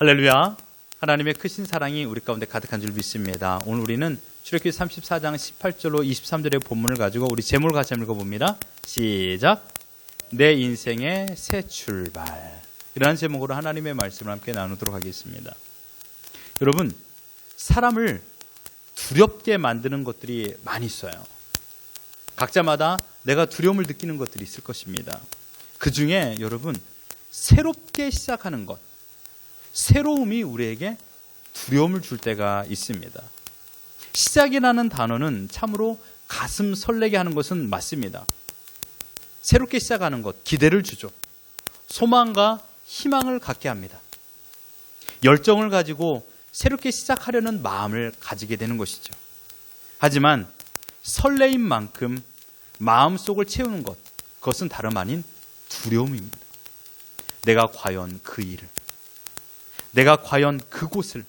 할렐루야. 하나님의 크신 사랑이 우리 가운데 가득한 줄 믿습니다. 오늘 우리는 출애굽기 34장 18절로 23절의 본문을 가지고 우리 제목을 같이 한번 읽어봅니다. 시작. 내 인생의 새 출발. 이러한 제목으로 하나님의 말씀을 함께 나누도록 하겠습니다. 여러분, 사람을 두렵게 만드는 것들이 많이 있어요. 각자마다 내가 두려움을 느끼는 것들이 있을 것입니다. 그 중에 여러분, 새롭게 시작하는 것, 새로움이 우리에게 두려움을 줄 때가 있습니다. 시작이라는 단어는 참으로 가슴 설레게 하는 것은 맞습니다. 새롭게 시작하는 것, 기대를 주죠. 소망과 희망을 갖게 합니다. 열정을 가지고 새롭게 시작하려는 마음을 가지게 되는 것이죠. 하지만 설레임만큼 마음속을 채우는 것, 그것은 다름 아닌 두려움입니다. 내가 과연 그 일을, 내가 과연 그곳을,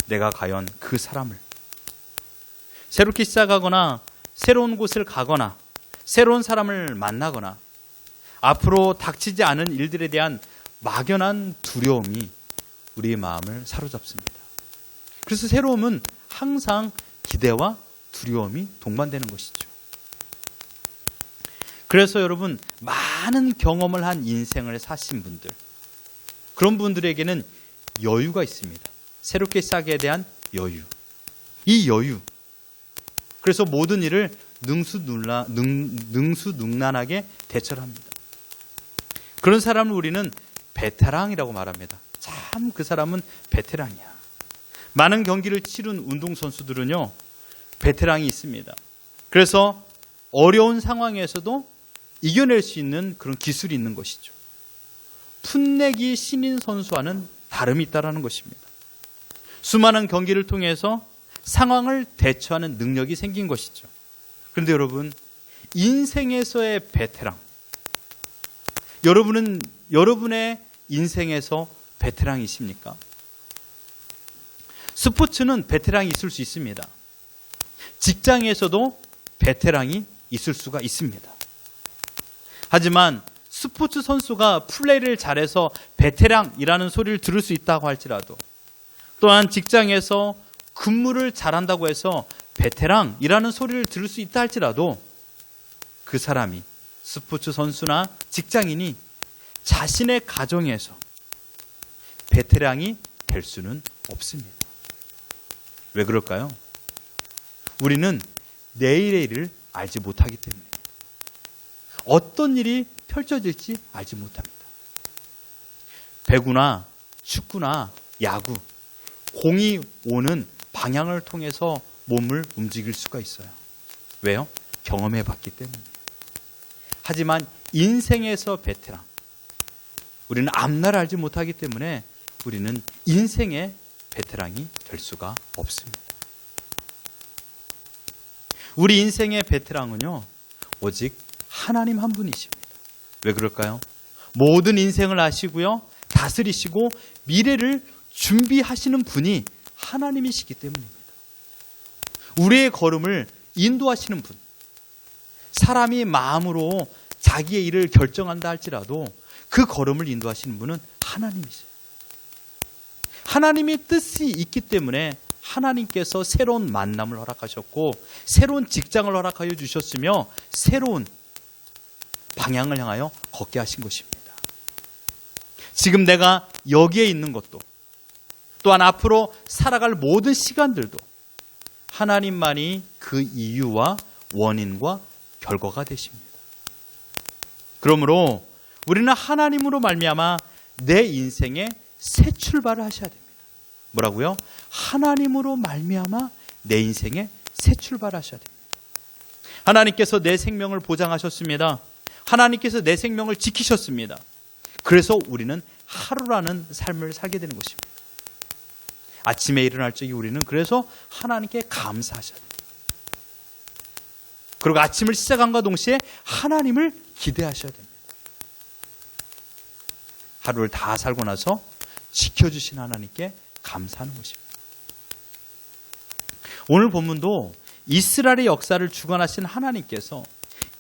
내가 과연 그 사람을, 새롭게 시작하거나 새로운 곳을 가거나 새로운 사람을 만나거나 앞으로 닥치지 않은 일들에 대한 막연한 두려움이 우리의 마음을 사로잡습니다. 그래서 새로움은 항상 기대와 두려움이 동반되는 것이죠. 그래서 여러분, 많은 경험을 한 인생을 사신 분들, 그런 분들에게는 여유가 있습니다. 새롭게 시작에 대한 여유. 이 여유. 그래서 모든 일을 능수능란하게 대처를 합니다. 그런 사람을 우리는 베테랑이라고 말합니다. 참 그 사람은 베테랑이야. 많은 경기를 치른 운동선수들은요, 베테랑이 있습니다. 그래서 어려운 상황에서도 이겨낼 수 있는 그런 기술이 있는 것이죠. 풋내기 신인 선수와는 다름이 있다는 것입니다. 수많은 경기를 통해서 상황을 대처하는 능력이 생긴 것이죠. 그런데 여러분, 인생에서의 베테랑, 여러분은 여러분의 인생에서 베테랑이십니까? 스포츠는 베테랑이 있을 수 있습니다. 직장에서도 베테랑이 있을 수가 있습니다. 하지만 스포츠 선수가 플레이를 잘해서 베테랑이라는 소리를 들을 수 있다고 할지라도, 또한 직장에서 근무를 잘한다고 해서 베테랑이라는 소리를 들을 수 있다 할지라도, 그 사람이, 스포츠 선수나 직장인이 자신의 가정에서 베테랑이 될 수는 없습니다. 왜 그럴까요? 우리는 내일의 일을 알지 못하기 때문입니다. 어떤 일이 펼쳐질지 알지 못합니다. 배구나 축구나 야구, 공이 오는 방향을 통해서 몸을 움직일 수가 있어요. 왜요? 경험해 봤기 때문입니다. 하지만 인생에서 베테랑, 우리는 앞날을 알지 못하기 때문에 우리는 인생의 베테랑이 될 수가 없습니다. 우리 인생의 베테랑은요, 오직 하나님 한 분이십니다. 왜 그럴까요? 모든 인생을 아시고요, 다스리시고 미래를 준비하시는 분이 하나님이시기 때문입니다. 우리의 걸음을 인도하시는 분, 사람이 마음으로 자기의 일을 결정한다 할지라도 그 걸음을 인도하시는 분은 하나님이세요. 하나님의 뜻이 있기 때문에 하나님께서 새로운 만남을 허락하셨고 새로운 직장을 허락하여 주셨으며 새로운 방향을 향하여 걷게 하신 것입니다. 지금 내가 여기에 있는 것도, 또한 앞으로 살아갈 모든 시간들도 하나님만이 그 이유와 원인과 결과가 되십니다. 그러므로 우리는 하나님으로 말미암아 내 인생에 새 출발을 하셔야 됩니다. 뭐라고요? 하나님으로 말미암아 내 인생에 새 출발을 하셔야 됩니다. 하나님께서 내 생명을 보장하셨습니다. 하나님께서 내 생명을 지키셨습니다. 그래서 우리는 하루라는 삶을 살게 되는 것입니다. 아침에 일어날 적에 우리는 그래서 하나님께 감사하셔야 됩니다. 그리고 아침을 시작함과 동시에 하나님을 기대하셔야 됩니다. 하루를 다 살고 나서 지켜주신 하나님께 감사하는 것입니다. 오늘 본문도 이스라엘의 역사를 주관하신 하나님께서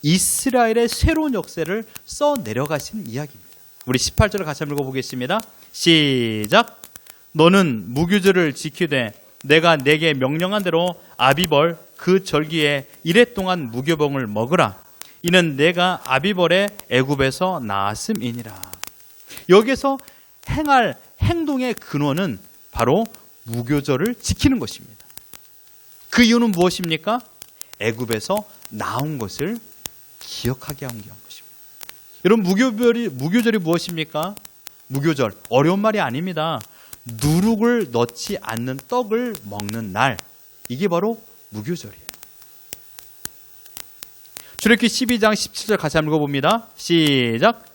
이스라엘의 새로운 역사를 써 내려가신 이야기입니다. 우리 18절을 같이 한번 읽어보겠습니다. 시작. 너는 무교절을 지키되 내가 내게 명령한 대로 아비벌 그 절기에 이레 동안 무교병을 먹으라. 이는 내가 아비벌의 애굽에서 나았음이니라. 여기서 행할 행동의 근원은 바로 무교절을 지키는 것입니다. 그 이유는 무엇입니까? 애굽에서 나온 것을 기억하게 한 것입니다. 여러분, 무교절이 무엇입니까? 무교절, 어려운 말이 아닙니다. 누룩을 넣지 않는 떡을 먹는 날, 이게 바로 무교절이에요. 출애굽기 12장 17절 같이 한번 읽어봅니다. 시작.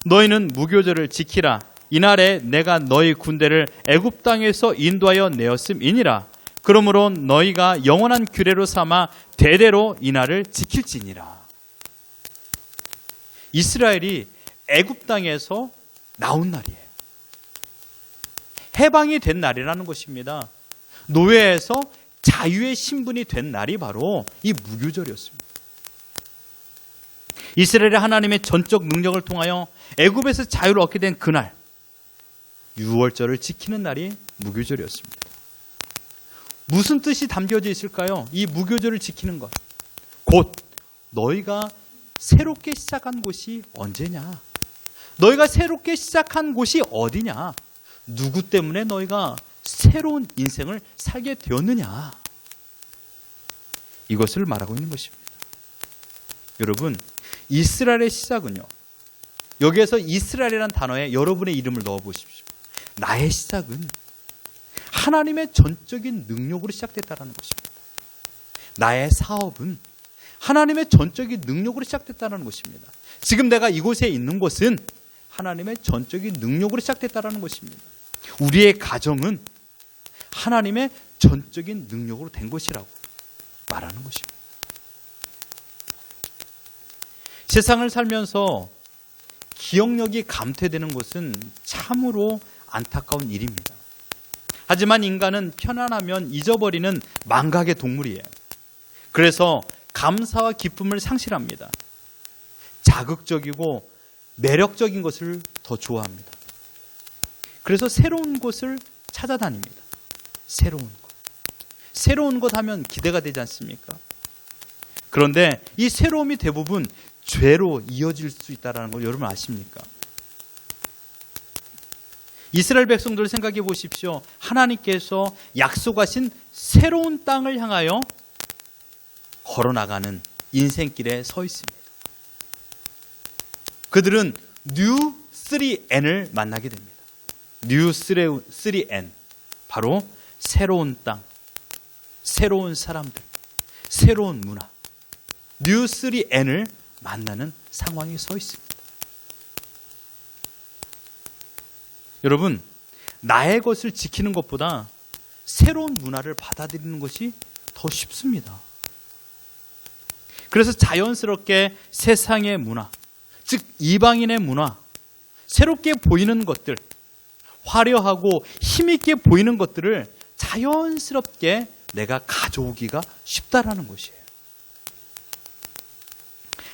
너희는 무교절을 지키라. 이날에 내가 너희 군대를 애굽 땅에서 인도하여 내었음이니라. 그러므로 너희가 영원한 규례로 삼아 대대로 이날을 지킬지니라. 이스라엘이 애굽 땅에서 나온 날이에요. 해방이 된 날이라는 것입니다. 노예에서 자유의 신분이 된 날이 바로 이 무교절이었습니다. 이스라엘이 하나님의 전적 능력을 통하여 애굽에서 자유를 얻게 된 그날, 유월절을 지키는 날이 무교절이었습니다. 무슨 뜻이 담겨져 있을까요? 이 무교절을 지키는 것. 곧 너희가 새롭게 시작한 곳이 언제냐? 너희가 새롭게 시작한 곳이 어디냐? 누구 때문에 너희가 새로운 인생을 살게 되었느냐? 이것을 말하고 있는 것입니다. 여러분, 이스라엘의 시작은요. 여기에서 이스라엘이라는 단어에 여러분의 이름을 넣어보십시오. 나의 시작은 하나님의 전적인 능력으로 시작됐다는 것입니다. 나의 사업은 하나님의 전적인 능력으로 시작됐다는 것입니다. 지금 내가 이곳에 있는 곳은 하나님의 전적인 능력으로 시작됐다는 것입니다. 우리의 가정은 하나님의 전적인 능력으로 된 것이라고 말하는 것입니다. 세상을 살면서 기억력이 감퇴되는 것은 참으로 안타까운 일입니다. 하지만 인간은 편안하면 잊어버리는 망각의 동물이에요. 그래서 감사와 기쁨을 상실합니다. 자극적이고 매력적인 것을 더 좋아합니다. 그래서 새로운 곳을 찾아다닙니다. 새로운 것. 새로운 것 하면 기대가 되지 않습니까? 그런데 이 새로움이 대부분 죄로 이어질 수 있다는 걸 여러분 아십니까? 이스라엘 백성들을 생각해 보십시오. 하나님께서 약속하신 새로운 땅을 향하여 걸어나가는 인생길에 서 있습니다. 그들은 뉴 3N을 만나게 됩니다. 뉴 3N, 바로 새로운 땅, 새로운 사람들, 새로운 문화, 뉴 3N을 만나는 상황에 서 있습니다. 여러분, 나의 것을 지키는 것보다 새로운 문화를 받아들이는 것이 더 쉽습니다. 그래서 자연스럽게 세상의 문화, 즉 이방인의 문화, 새롭게 보이는 것들, 화려하고 힘있게 보이는 것들을 자연스럽게 내가 가져오기가 쉽다라는 것이에요.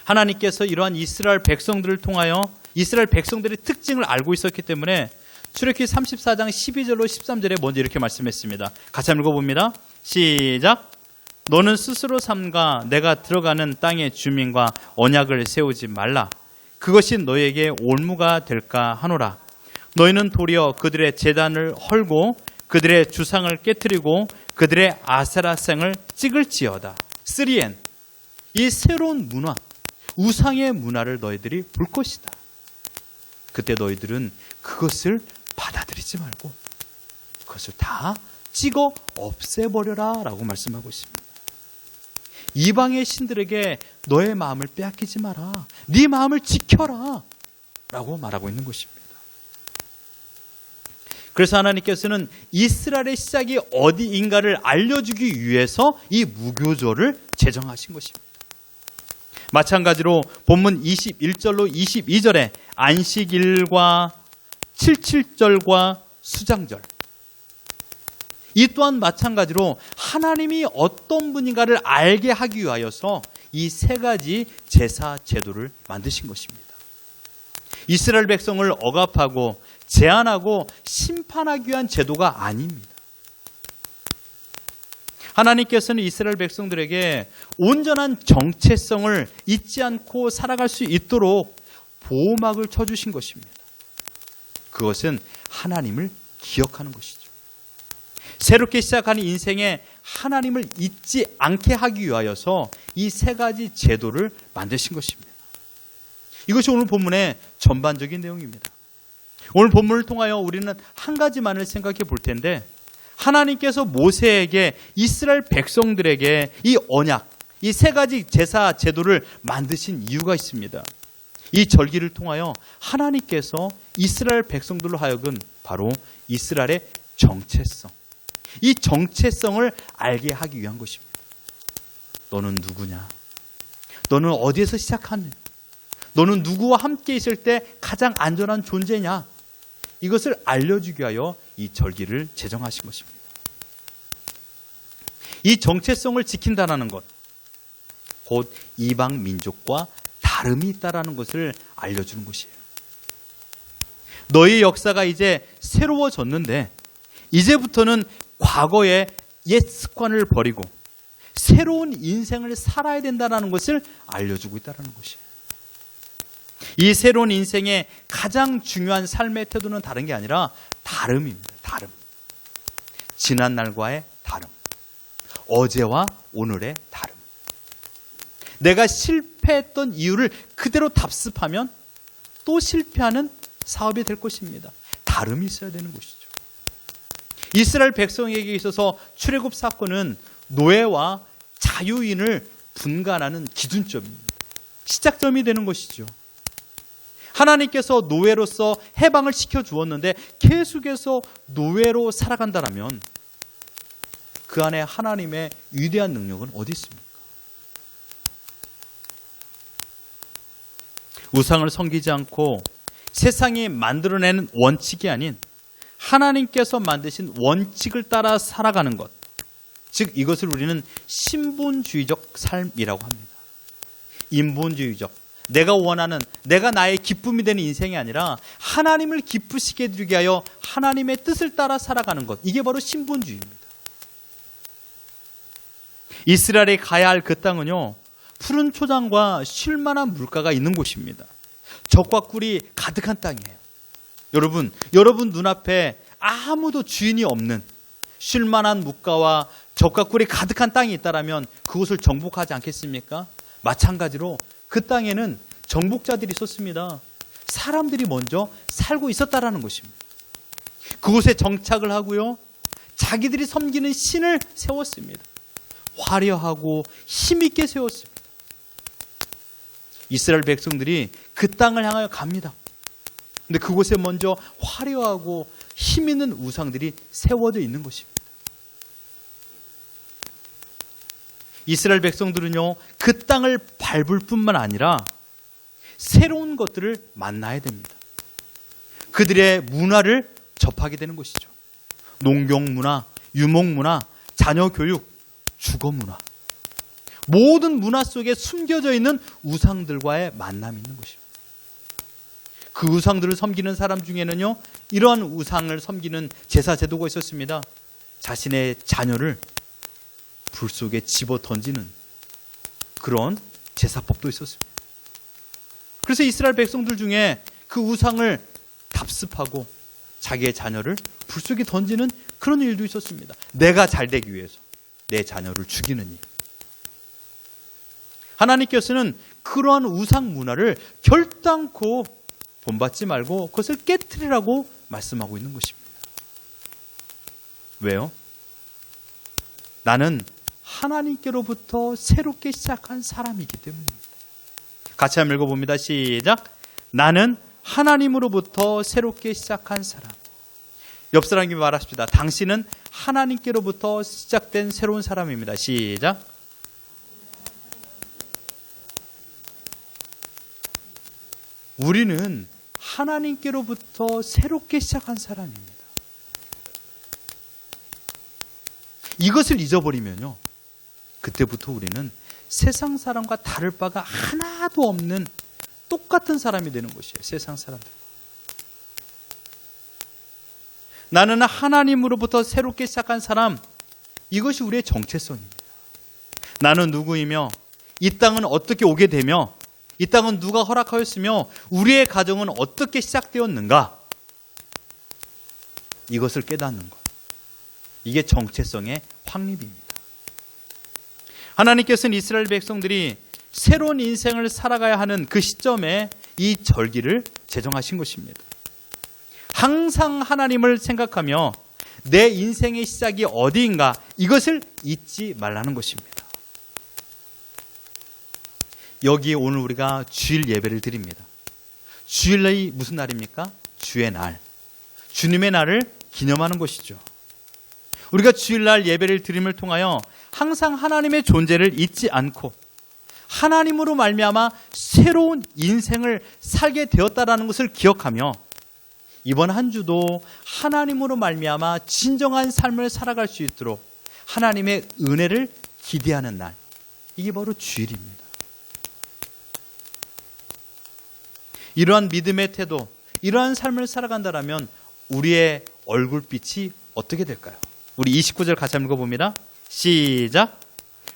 하나님께서 이러한 이스라엘 백성들을 통하여 이스라엘 백성들의 특징을 알고 있었기 때문에 출애굽기 34장 12절로 13절에 먼저 이렇게 말씀했습니다. 같이 한번 읽어봅니다. 시작. 너는 스스로 삼가 내가 들어가는 땅의 주민과 언약을 세우지 말라. 그것이 너에게 올무가 될까 하노라. 너희는 도리어 그들의 제단을 헐고 그들의 주상을 깨뜨리고 그들의 아세라생을 찍을지어다. 3N. 이 새로운 문화, 우상의 문화를 너희들이 볼 것이다. 그때 너희들은 그것을 받아들이지 말고 그것을 다 찍어 없애버려라 라고 말씀하고 있습니다. 이방의 신들에게 너의 마음을 빼앗기지 마라. 네 마음을 지켜라 라고 말하고 있는 것입니다. 그래서 하나님께서는 이스라엘의 시작이 어디인가를 알려주기 위해서 이 무교절을 제정하신 것입니다. 마찬가지로 본문 21절로 22절에 안식일과 77절과 수장절, 이 또한 마찬가지로 하나님이 어떤 분인가를 알게 하기 위하여서 이 세 가지 제사 제도를 만드신 것입니다. 이스라엘 백성을 억압하고 제한하고 심판하기 위한 제도가 아닙니다. 하나님께서는 이스라엘 백성들에게 온전한 정체성을 잊지 않고 살아갈 수 있도록 보호막을 쳐주신 것입니다. 그것은 하나님을 기억하는 것이죠. 새롭게 시작하는 인생에 하나님을 잊지 않게 하기 위하여서 이 세 가지 제도를 만드신 것입니다. 이것이 오늘 본문의 전반적인 내용입니다. 오늘 본문을 통하여 우리는 한 가지만을 생각해 볼 텐데, 하나님께서 모세에게 이스라엘 백성들에게 이 언약, 이 세 가지 제사 제도를 만드신 이유가 있습니다. 이 절기를 통하여 하나님께서 이스라엘 백성들로 하여금 바로 이스라엘의 정체성, 이 정체성을 알게 하기 위한 것입니다. 너는 누구냐? 너는 어디에서 시작하느냐? 너는 누구와 함께 있을 때 가장 안전한 존재냐? 이것을 알려주기 위하여 이 절기를 제정하신 것입니다. 이 정체성을 지킨다는 것, 곧 이방 민족과 다름이 있다는 것을 알려주는 것이에요. 너희 역사가 이제 새로워졌는데 이제부터는 과거의 옛 습관을 버리고 새로운 인생을 살아야 된다는 것을 알려주고 있다는 것이에요. 이 새로운 인생의 가장 중요한 삶의 태도는 다른 게 아니라 다름입니다. 다름. 지난 날과의 다름. 어제와 오늘의 다름. 내가 실패했던 이유를 그대로 답습하면 또 실패하는 사업이 될 것입니다. 다름이 있어야 되는 것이죠. 이스라엘 백성에게 있어서 출애굽 사건은 노예와 자유인을 분간하는 기준점입니다. 시작점이 되는 것이죠. 하나님께서 노예로서 해방을 시켜주었는데 계속해서 노예로 살아간다면 그 안에 하나님의 위대한 능력은 어디 있습니까? 우상을 섬기지 않고 세상이 만들어내는 원칙이 아닌 하나님께서 만드신 원칙을 따라 살아가는 것, 즉 이것을 우리는 신분주의적 삶이라고 합니다. 인본주의적, 내가 원하는, 내가 나의 기쁨이 되는 인생이 아니라 하나님을 기쁘시게 해드리게 하여 하나님의 뜻을 따라 살아가는 것, 이게 바로 신분주의입니다. 이스라엘이 가야 할 그 땅은요, 푸른 초장과 쉴만한 물가가 있는 곳입니다. 적과 꿀이 가득한 땅이에요. 여러분 눈앞에 아무도 주인이 없는 쉴만한 물가와 적과 꿀이 가득한 땅이 있다면 그곳을 정복하지 않겠습니까? 마찬가지로 그 땅에는 정복자들이 있었습니다. 사람들이 먼저 살고 있었다라는 것입니다. 그곳에 정착을 하고요, 자기들이 섬기는 신을 세웠습니다. 화려하고 힘있게 세웠습니다. 이스라엘 백성들이 그 땅을 향하여 갑니다. 근데 그곳에 먼저 화려하고 힘있는 우상들이 세워져 있는 것입니다. 이스라엘 백성들은요, 그 땅을 밟을 뿐만 아니라 새로운 것들을 만나야 됩니다. 그들의 문화를 접하게 되는 것이죠. 농경 문화, 유목 문화, 자녀 교육, 주거 문화, 모든 문화 속에 숨겨져 있는 우상들과의 만남이 있는 것입니다. 그 우상들을 섬기는 사람 중에는요, 이러한 우상을 섬기는 제사 제도가 있었습니다. 자신의 자녀를 불 속에 집어 던지는 그런 제사법도 있었습니다. 그래서 이스라엘 백성들 중에 그 우상을 답습하고 자기의 자녀를 불 속에 던지는 그런 일도 있었습니다. 내가 잘 되기 위해서 내 자녀를 죽이는 일. 하나님께서는 그러한 우상 문화를 결단코 본받지 말고 그것을 깨트리라고 말씀하고 있는 것입니다. 왜요? 나는 하나님께로부터 새롭게 시작한 사람이기 때문입니다. 같이 한번 읽어봅니다. 시작. 나는 하나님으로부터 새롭게 시작한 사람. 옆 사람에게 말하십시다. 당신은 하나님께로부터 시작된 새로운 사람입니다. 시작. 우리는 하나님께로부터 새롭게 시작한 사람입니다. 이것을 잊어버리면요, 그때부터 우리는 세상 사람과 다를 바가 하나도 없는 똑같은 사람이 되는 것이에요. 세상 사람들. 나는 하나님으로부터 새롭게 시작한 사람, 이것이 우리의 정체성입니다. 나는 누구이며 이 땅은 어떻게 오게 되며 이 땅은 누가 허락하였으며 우리의 가정은 어떻게 시작되었는가, 이것을 깨닫는 것. 이게 정체성의 확립입니다. 하나님께서는 이스라엘 백성들이 새로운 인생을 살아가야 하는 그 시점에 이 절기를 제정하신 것입니다. 항상 하나님을 생각하며 내 인생의 시작이 어디인가, 이것을 잊지 말라는 것입니다. 여기에 오늘 우리가 주일 예배를 드립니다. 주일날이 무슨 날입니까? 주의 날. 주님의 날을 기념하는 것이죠. 우리가 주일날 예배를 드림을 통하여 항상 하나님의 존재를 잊지 않고 하나님으로 말미암아 새로운 인생을 살게 되었다라는 것을 기억하며 이번 한 주도 하나님으로 말미암아 진정한 삶을 살아갈 수 있도록 하나님의 은혜를 기대하는 날, 이게 바로 주일입니다. 이러한 믿음의 태도, 이러한 삶을 살아간다면 우리의 얼굴빛이 어떻게 될까요? 우리 29절 같이 한번 읽어봅니다. 시작.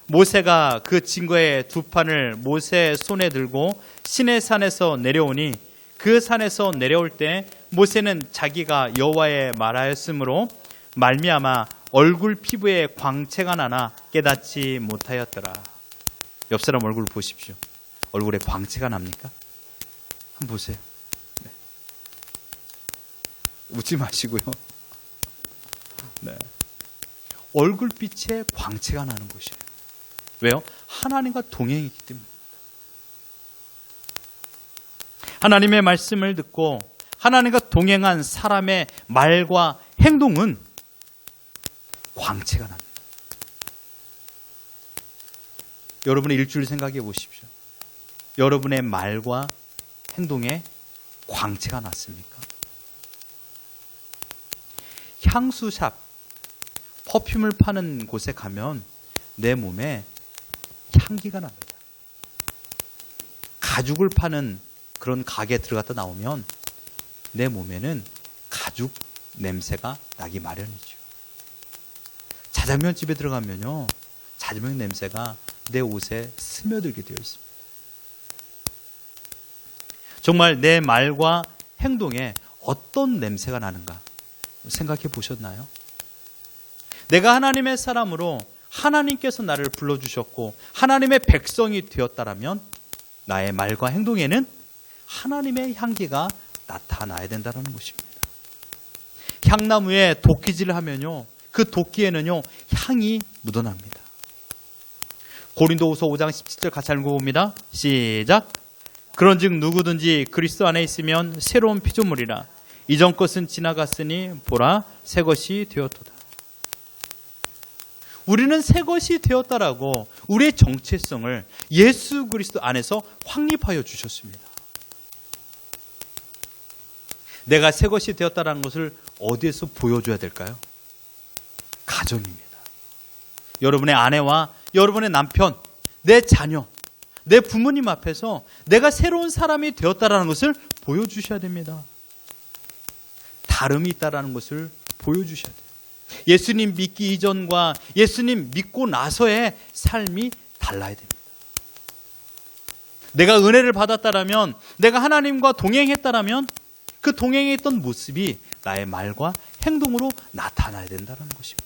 모세가 그 증거의 두 판을 모세 손에 들고 시내산에서 내려오니 그 산에서 내려올 때 모세는 자기가 여호와의 말하였으므로 말미암아 얼굴 피부에 광채가 나나 깨닫지 못하였더라. 옆 사람 얼굴 보십시오. 얼굴에 광채가 납니까? 한번 보세요. 네. 웃지 마시고요. 네. 얼굴빛에 광채가 나는 것이에요. 왜요? 하나님과 동행이기 때문에. 하나님의 말씀을 듣고 하나님과 동행한 사람의 말과 행동은 광채가 납니다. 여러분의 일주일 생각해 보십시오. 여러분의 말과 행동에 광채가 났습니까? 향수샵, 퍼퓸을 파는 곳에 가면 내 몸에 향기가 납니다. 가죽을 파는 그런 가게에 들어갔다 나오면 내 몸에는 가죽 냄새가 나기 마련이죠. 자장면집에 들어가면요, 자장면 냄새가 내 옷에 스며들게 되어 있습니다. 정말 내 말과 행동에 어떤 냄새가 나는가 생각해 보셨나요? 내가 하나님의 사람으로 하나님께서 나를 불러주셨고 하나님의 백성이 되었다라면 나의 말과 행동에는 하나님의 향기가 나타나야 된다는 것입니다. 향나무에 도끼질을 하면요, 그 도끼에는요 향이 묻어납니다. 고린도후서 5장 17절 같이 읽어봅니다. 시작. 그런즉 누구든지 그리스도 안에 있으면 새로운 피조물이라. 이전 것은 지나갔으니 보라 새 것이 되었도다. 우리는 새 것이 되었다라고 우리의 정체성을 예수 그리스도 안에서 확립하여 주셨습니다. 내가 새 것이 되었다라는 것을 어디에서 보여줘야 될까요? 가정입니다. 여러분의 아내와 여러분의 남편, 내 자녀, 내 부모님 앞에서 내가 새로운 사람이 되었다라는 것을 보여주셔야 됩니다. 다름이 있다라는 것을 보여주셔야 돼요. 예수님 믿기 이전과 예수님 믿고 나서의 삶이 달라야 됩니다. 내가 은혜를 받았다라면, 내가 하나님과 동행했다라면 그 동행했던 모습이 나의 말과 행동으로 나타나야 된다는 것입니다.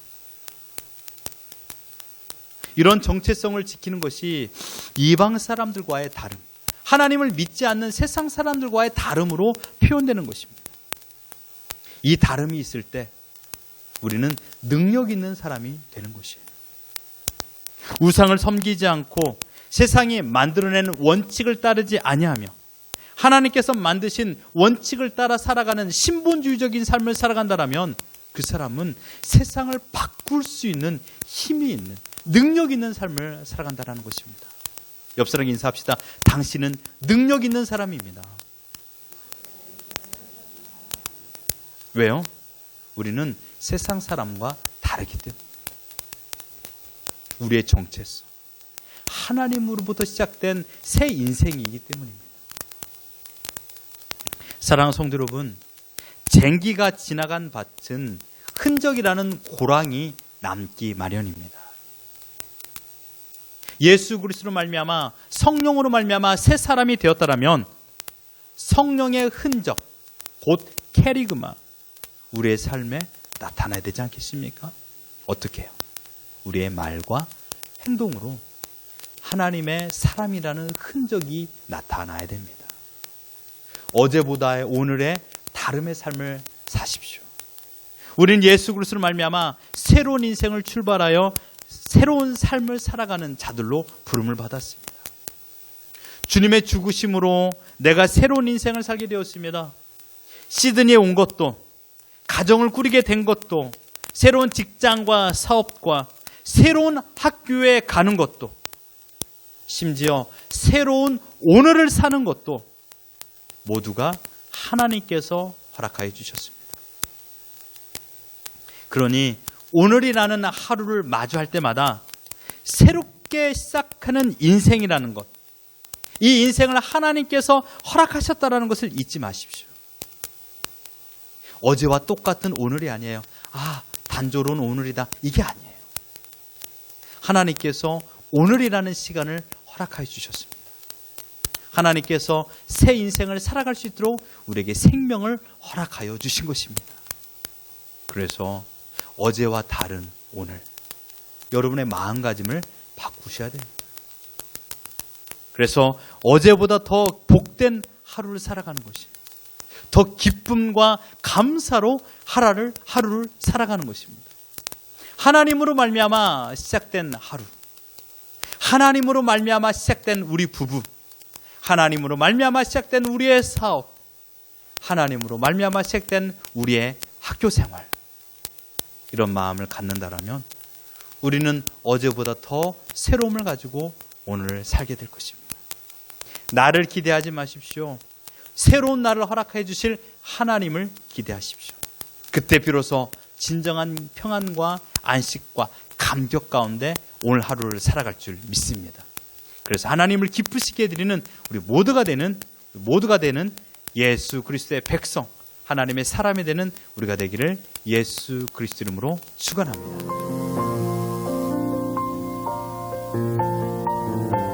이런 정체성을 지키는 것이 이방 사람들과의 다름, 하나님을 믿지 않는 세상 사람들과의 다름으로 표현되는 것입니다. 이 다름이 있을 때 우리는 능력 있는 사람이 되는 것이에요. 우상을 섬기지 않고 세상이 만들어낸 원칙을 따르지 아니하며 하나님께서 만드신 원칙을 따라 살아가는 신본주의적인 삶을 살아간다면 그 사람은 세상을 바꿀 수 있는 힘이 있는, 능력 있는 삶을 살아간다는 것입니다. 옆 사람에게 인사합시다. 당신은 능력 있는 사람입니다. 왜요? 우리는 세상 사람과 다르기 때문에. 우리의 정체성, 하나님으로부터 시작된 새 인생이기 때문입니다. 사랑하는 성도 여러분, 쟁기가 지나간 밭은 흔적이라는 고랑이 남기 마련입니다. 예수 그리스도로 말미암아 성령으로 말미암아 새 사람이 되었다라면 성령의 흔적, 곧 캐리그마, 우리의 삶에 나타나야 되지 않겠습니까? 어떻게 해요? 우리의 말과 행동으로 하나님의 사람이라는 흔적이 나타나야 됩니다. 어제보다의 오늘의 다름의 삶을 사십시오. 우리는 예수 그리스도로 말미암아 새로운 인생을 출발하여 새로운 삶을 살아가는 자들로 부름을 받았습니다. 주님의 죽으심으로 내가 새로운 인생을 살게 되었습니다. 시드니에 온 것도, 가정을 꾸리게 된 것도, 새로운 직장과 사업과 새로운 학교에 가는 것도, 심지어 새로운 오늘을 사는 것도 모두가 하나님께서 허락하여 주셨습니다. 그러니 오늘이라는 하루를 마주할 때마다 새롭게 시작하는 인생이라는 것, 이 인생을 하나님께서 허락하셨다는 것을 잊지 마십시오. 어제와 똑같은 오늘이 아니에요. 단조로운 오늘이다. 이게 아니에요. 하나님께서 오늘이라는 시간을 허락하여 주셨습니다. 하나님께서 새 인생을 살아갈 수 있도록 우리에게 생명을 허락하여 주신 것입니다. 그래서 어제와 다른 오늘, 여러분의 마음가짐을 바꾸셔야 됩니다. 그래서 어제보다 더 복된 하루를 살아가는 것이, 더 기쁨과 감사로 하루를 살아가는 것입니다. 하나님으로 말미암아 시작된 하루, 하나님으로 말미암아 시작된 우리 부부, 하나님으로 말미암아 시작된 우리의 사업, 하나님으로 말미암아 시작된 우리의 학교 생활, 이런 마음을 갖는다라면 우리는 어제보다 더 새로움을 가지고 오늘을 살게 될 것입니다. 나를 기대하지 마십시오. 새로운 날을 허락해 주실 하나님을 기대하십시오. 그때 비로소 진정한 평안과 안식과 감격 가운데 오늘 하루를 살아갈 줄 믿습니다. 그래서 하나님을 기쁘시게 해드리는 우리 모두가 되는 예수 그리스도의 백성, 하나님의 사람이 되는 우리가 되기를 예수 그리스도 이름으로 축원합니다.